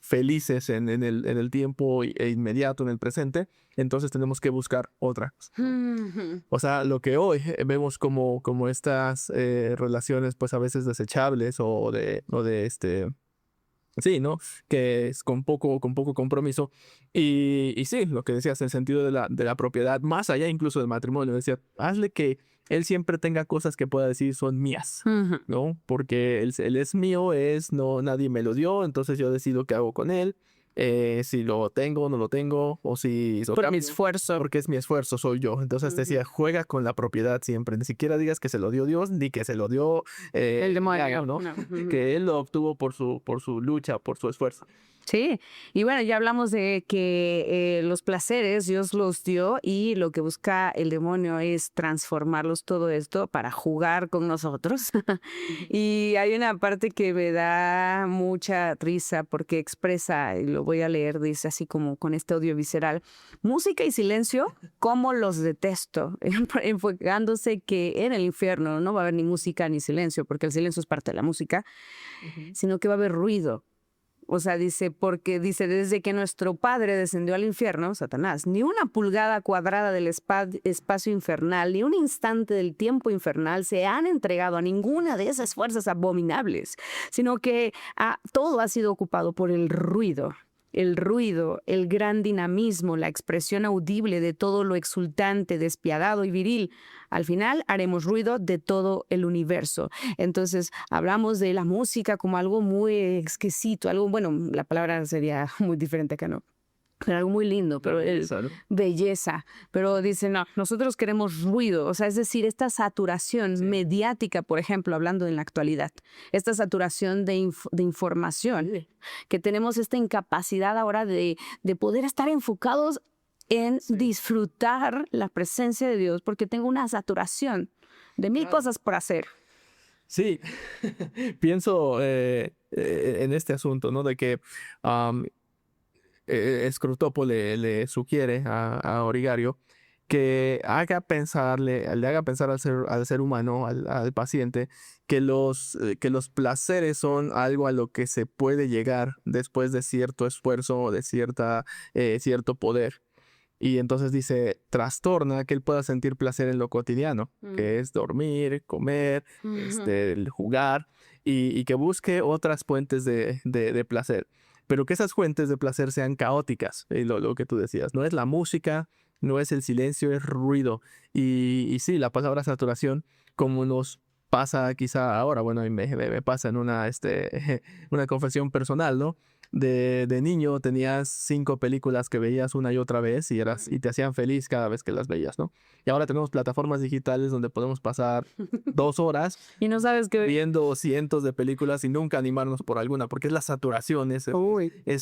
felices en el tiempo inmediato, en el presente, entonces tenemos que buscar otra cosa. O sea, lo que hoy vemos como estas relaciones, pues a veces desechables o de sí, ¿no? Que es con poco compromiso. Y sí, lo que decías, el sentido de la propiedad, más allá incluso del matrimonio, decía, hazle que él siempre tenga cosas que pueda decir son mías, ¿no? Porque él es mío, no, nadie me lo dio, entonces yo decido qué hago con él. Si lo tengo, no lo tengo, o si lo Por mi cambio, esfuerzo. porque es mi esfuerzo, soy yo. Entonces decía, juega con la propiedad siempre. Ni siquiera digas que se lo dio Dios, ni que se lo dio El demonio, ¿no? no. Que él lo obtuvo por su lucha, por su esfuerzo. Sí, y bueno, ya hablamos de que los placeres Dios los dio y lo que busca el demonio es transformarlos todo esto para jugar con nosotros. Y hay una parte que me da mucha risa porque expresa, y lo voy a leer, dice así como con este odio visceral, música y silencio, cómo los detesto, enfocándose que en el infierno no va a haber ni música ni silencio, porque el silencio es parte de la música, sino que va a haber ruido. O sea, dice, porque dice, desde que nuestro padre descendió al infierno, Satanás, ni una pulgada cuadrada del espacio infernal, ni un instante del tiempo infernal se han entregado a ninguna de esas fuerzas abominables, sino que todo ha sido ocupado por el ruido, el gran dinamismo, la expresión audible de todo lo exultante, despiadado y viril. Al final haremos ruido de todo el universo. Entonces hablamos de la música como algo muy exquisito, algo, bueno, la palabra sería muy diferente acá, ¿no? Pero algo muy lindo, pero belleza. Pero dice, no, nosotros queremos ruido, o sea, es decir, esta saturación mediática, por ejemplo, hablando en la actualidad, esta saturación de información, que tenemos esta incapacidad ahora de poder estar enfocados en disfrutar la presencia de Dios, porque tengo una saturación de mil cosas por hacer. Sí, pienso en este asunto, ¿no? De que Screwtapo le sugiere a Origario que le haga pensar al ser humano, al paciente, que los placeres son algo a lo que se puede llegar después de cierto esfuerzo o de cierto poder. Y entonces dice, trastorna que él pueda sentir placer en lo cotidiano, que es dormir, comer, el jugar, y que busque otras fuentes de placer. Pero que esas fuentes de placer sean caóticas, lo que tú decías. No es la música, no es el silencio, es ruido. Y sí, la palabra saturación, como nos pasa quizá ahora, bueno, me pasa en una confesión personal, ¿no? De niño tenías 5 películas que veías una y otra vez y te hacían feliz cada vez que las veías, ¿no? Y ahora tenemos plataformas digitales donde podemos pasar 2 horas Y no sabes qué. viendo cientos de películas y nunca animarnos por alguna, porque es la saturación, es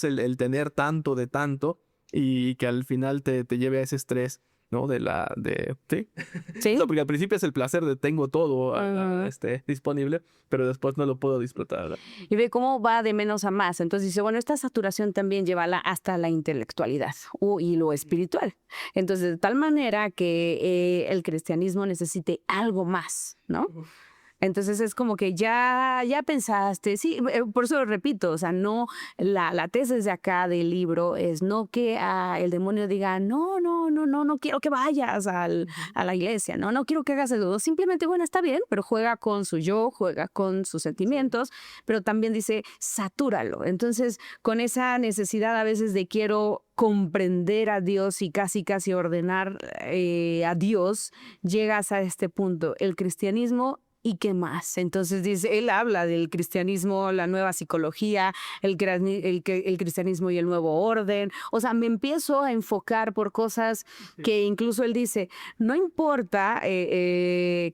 el tener tanto de tanto y que al final te lleve a ese estrés, ¿no? ¿Sí? Sí. No, porque al principio es el placer de tengo todo disponible, pero después no lo puedo disfrutar, ¿verdad? Y ve cómo va de menos a más. Entonces dice, bueno, esta saturación también llévala hasta la intelectualidad y lo espiritual. Entonces, de tal manera que el cristianismo necesite algo más, ¿no? Entonces es como que ya pensaste, sí, por eso lo repito, o sea, no, la tesis de acá del libro es no que el demonio diga, no quiero que vayas a la iglesia, no quiero que hagas eso, simplemente, bueno, está bien, pero juega con su yo, juega con sus sentimientos, pero también dice, satúralo. Entonces, con esa necesidad a veces de quiero comprender a Dios y casi ordenar a Dios, llegas a este punto. El cristianismo. ¿Y qué más? Entonces dice, él habla del cristianismo, la nueva psicología, el cristianismo y el nuevo orden. O sea, me empiezo a enfocar por cosas que incluso él dice, no importa que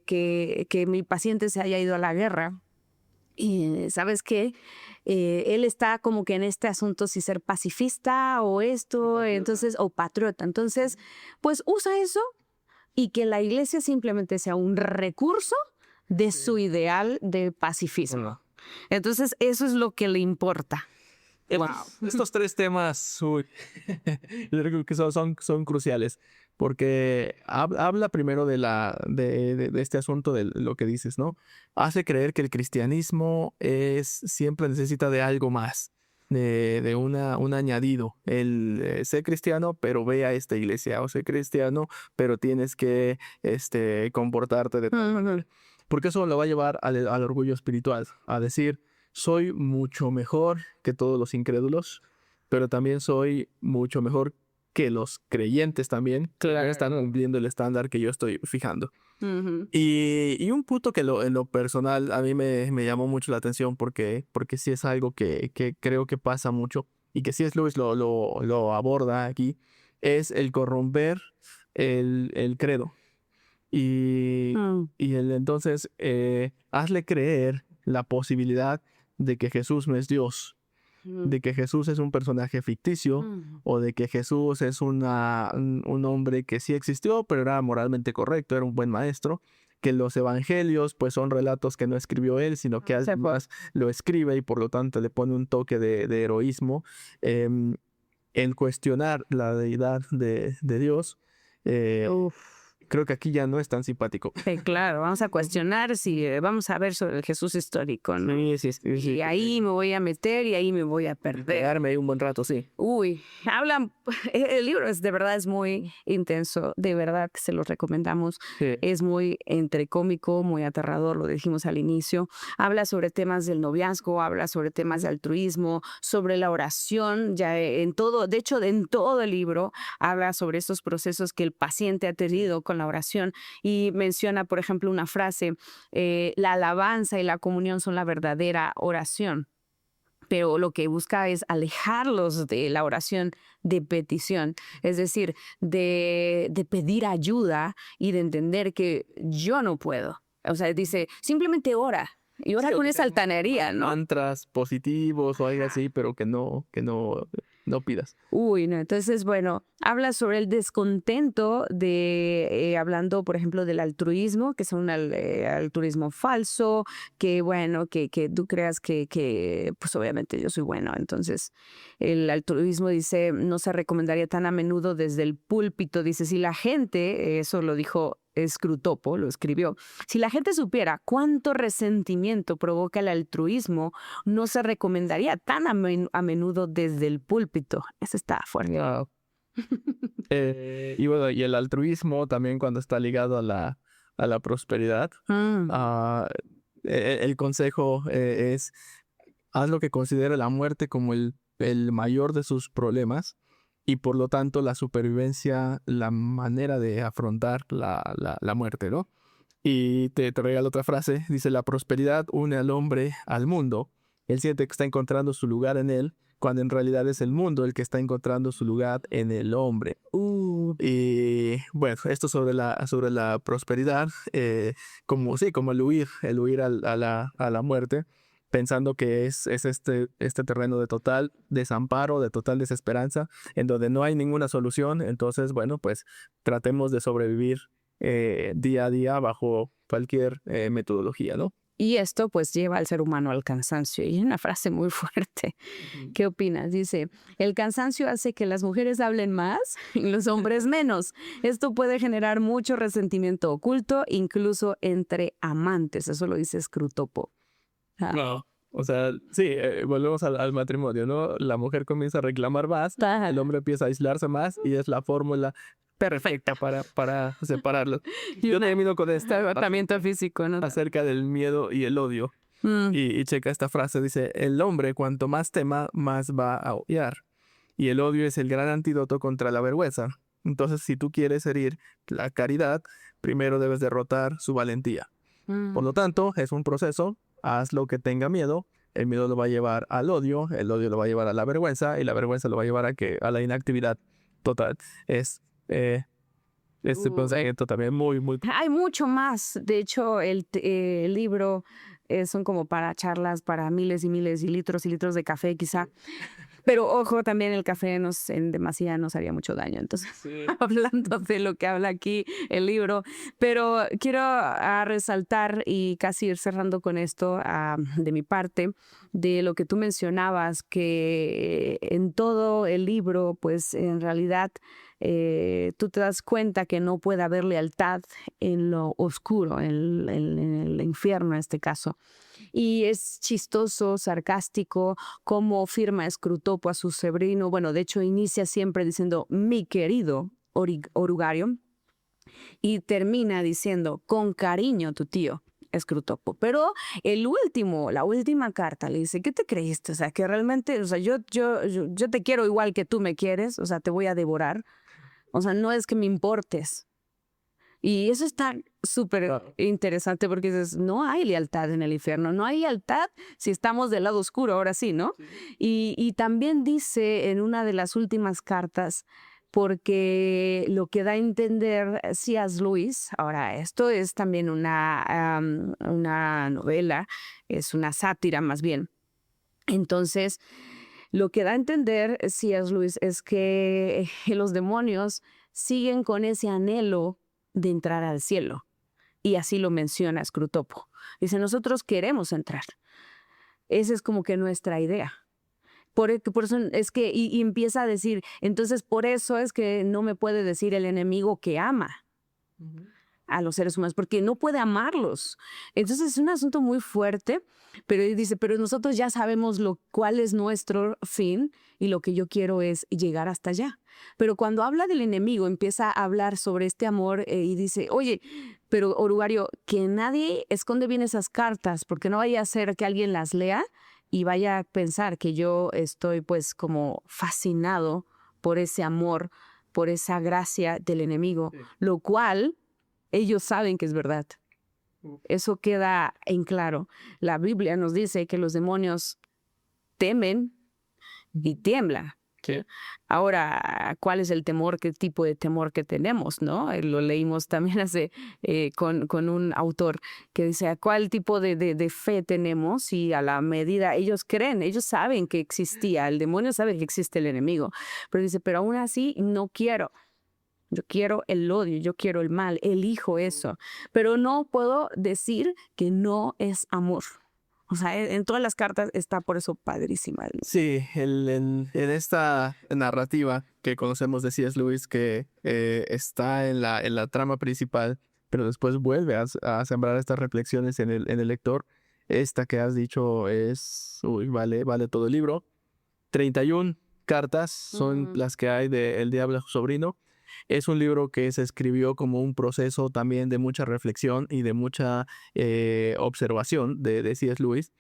mi paciente se haya ido a la guerra. Y ¿sabes qué? Él está como que en este asunto si ser pacifista o esto, entonces, o patriota. Entonces, pues usa eso y que la iglesia simplemente sea un recurso de su ideal de pacifismo. Entonces, eso es lo que le importa. Wow. Estos 3 temas yo creo que son cruciales, porque habla primero de este asunto de lo que dices, ¿no? Hace creer que el cristianismo siempre necesita de algo más, de un añadido. Sé cristiano, pero ve a esta iglesia, o sé cristiano, pero tienes que comportarte de tal manera. Porque eso lo va a llevar al orgullo espiritual, a decir, soy mucho mejor que todos los incrédulos, pero también soy mucho mejor que los creyentes también, que están cumpliendo el estándar que yo estoy fijando. Y un punto que en lo personal a mí me llamó mucho la atención porque sí es algo que creo que pasa mucho y que C.S. Lewis lo aborda aquí, es el corromper el credo. Y entonces hazle creer la posibilidad de que Jesús no es Dios, de que Jesús es un personaje ficticio o de que Jesús es un hombre que sí existió, pero era moralmente correcto, era un buen maestro, que los evangelios pues son relatos que no escribió él, sino que además lo escribe y por lo tanto le pone un toque de heroísmo en cuestionar la deidad de Dios. Creo que aquí ya no es tan simpático. Sí, claro, vamos a cuestionar si vamos a ver sobre el Jesús histórico, ¿no? Sí. Y ahí me voy a meter y ahí me voy a perder. Quedarme ahí un buen rato, sí. El libro de verdad es muy intenso, de verdad que se los recomendamos. Sí. Es muy entre cómico, muy aterrador, lo dijimos al inicio. Habla sobre temas del noviazgo, habla sobre temas de altruismo, sobre la oración, en todo el libro habla sobre estos procesos que el paciente ha tenido con la oración y menciona, por ejemplo, una frase, la alabanza y la comunión son la verdadera oración. Pero lo que busca es alejarlos de la oración de petición, es decir, de pedir ayuda y de entender que yo no puedo. O sea, dice, simplemente ora. Y ora con esa altanería, ¿no? Mantras positivos o algo así, pero que no no pidas. Uy, no, entonces, bueno, habla sobre el descontento de, hablando, por ejemplo, del altruismo, que es un altruismo falso, que bueno, que tú creas que, pues obviamente yo soy bueno. Entonces, el altruismo dice, no se recomendaría tan a menudo desde el púlpito. Dice, si la gente, eso lo dijo Scrutopo, lo escribió, si la gente supiera cuánto resentimiento provoca el altruismo, no se recomendaría tan a menudo desde el púlpito. Eso está fuerte. No. Y bueno, y el altruismo también cuando está ligado a la prosperidad. Mm. El consejo es, haz lo que considere la muerte como el mayor de sus problemas y por lo tanto la supervivencia, la manera de afrontar la muerte, ¿no? Y te regalo otra frase, dice, la prosperidad une al hombre al mundo. Él siente que está encontrando su lugar en él, cuando en realidad es el mundo el que está encontrando su lugar en el hombre. Y bueno, esto sobre la prosperidad, como el huir a la muerte, pensando que es este terreno de total desamparo, de total desesperanza, en donde no hay ninguna solución. Entonces, bueno, pues tratemos de sobrevivir día a día bajo cualquier metodología, ¿no? Y esto pues lleva al ser humano al cansancio. Y una frase muy fuerte. ¿Qué opinas? Dice, el cansancio hace que las mujeres hablen más y los hombres menos. Esto puede generar mucho resentimiento oculto, incluso entre amantes. Eso lo dice Scrutopo. No. O sea, sí, volvemos al matrimonio, ¿no? La mujer comienza a reclamar más, el hombre empieza a aislarse más y es la fórmula perfecta para separarlos. Yo termino con este Tratamiento físico, ¿no? acerca del miedo y el odio. Mm. Y checa esta frase, dice, el hombre cuanto más tema, más va a odiar. Y el odio es el gran antídoto contra la vergüenza. Entonces, si tú quieres herir la caridad, primero debes derrotar su valentía. Por lo tanto, es un proceso, haz lo que tenga miedo, el miedo lo va a llevar al odio, el odio lo va a llevar a la vergüenza y la vergüenza lo va a llevar a la inactividad total. Es este pensamiento también muy, muy... Hay mucho más. De hecho, el libro son como para charlas para miles y litros de café quizá. Pero ojo, también el café en demasía nos haría mucho daño. Entonces, Sí. hablando de lo que habla aquí el libro, pero quiero resaltar y casi ir cerrando con esto de mi parte, de lo que tú mencionabas, que en todo el libro, pues en realidad tú te das cuenta que no puede haber lealtad en lo oscuro, en el infierno en este caso. Y es chistoso, sarcástico, cómo firma Scrutopo a su sobrino. Bueno, de hecho inicia siempre diciendo mi querido Orugario y termina diciendo con cariño tu tío Scrutopo. Pero la última carta le dice, ¿qué te creíste? O sea, que realmente, o sea, yo te quiero igual que tú me quieres, o sea, te voy a devorar. O sea, no es que me importes. Y eso está súper interesante porque dices, no hay lealtad en el infierno, no hay lealtad si estamos del lado oscuro, ahora sí, ¿no? Sí. Y también dice en una de las últimas cartas, porque lo que da a entender C.S. Lewis, ahora esto es también una novela, es una sátira más bien. Entonces, lo que da a entender C.S. Lewis es que los demonios siguen con ese anhelo de entrar al cielo. Y así lo menciona Scrutopo. Dice, nosotros queremos entrar. Esa es como que nuestra idea. Por eso es que, y empieza a decir, entonces por eso es que no me puede decir el enemigo que ama a los seres humanos, porque no puede amarlos. Entonces es un asunto muy fuerte, pero él dice, pero nosotros ya sabemos cuál es nuestro fin y lo que yo quiero es llegar hasta allá. Pero cuando habla del enemigo, empieza a hablar sobre este amor y dice, oye, pero Orugario, que nadie esconde bien esas cartas, porque no vaya a ser que alguien las lea y vaya a pensar que yo estoy pues como fascinado por ese amor, por esa gracia del enemigo, sí. Lo cual ellos saben que es verdad. Eso queda en claro. La Biblia nos dice que los demonios temen y tiemblan Sí. Ahora, ¿cuál es el temor? ¿Qué tipo de temor que tenemos, no? Lo leímos también con un autor que dice, ¿a cuál tipo de fe tenemos? Y a la medida, ellos creen, ellos saben que existía, el demonio sabe que existe el enemigo, pero dice, pero aún así no quiero. Yo quiero el odio, yo quiero el mal, elijo eso, pero no puedo decir que no es amor. O sea, en todas las cartas está por eso padrísima. Sí, en esta narrativa que conocemos de C.S. Lewis, que está en la trama principal, pero después vuelve a sembrar estas reflexiones en el lector. Esta que has dicho es, vale todo el libro. 31 cartas son las que hay de El Diablo a su sobrino. Es un libro que se escribió como un proceso también de mucha reflexión y de mucha observación de C.S. Lewis.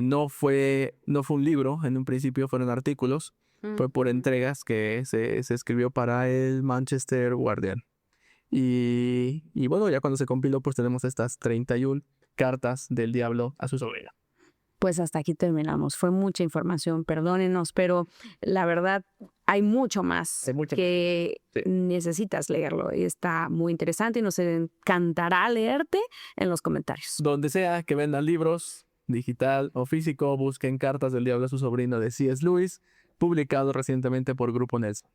No fue un libro, en un principio fueron artículos, fue por entregas que se escribió para el Manchester Guardian. Y bueno, ya cuando se compiló, pues tenemos estas 31 cartas del diablo a su sobrino. Pues hasta aquí terminamos. Fue mucha información, perdónenos, pero la verdad hay mucho más que Sí. necesitas leerlo y está muy interesante y nos encantará leerte en los comentarios. Donde sea que vendan libros, digital o físico, busquen Cartas del Diablo a su sobrino de C.S. Lewis, publicado recientemente por Grupo Nelson.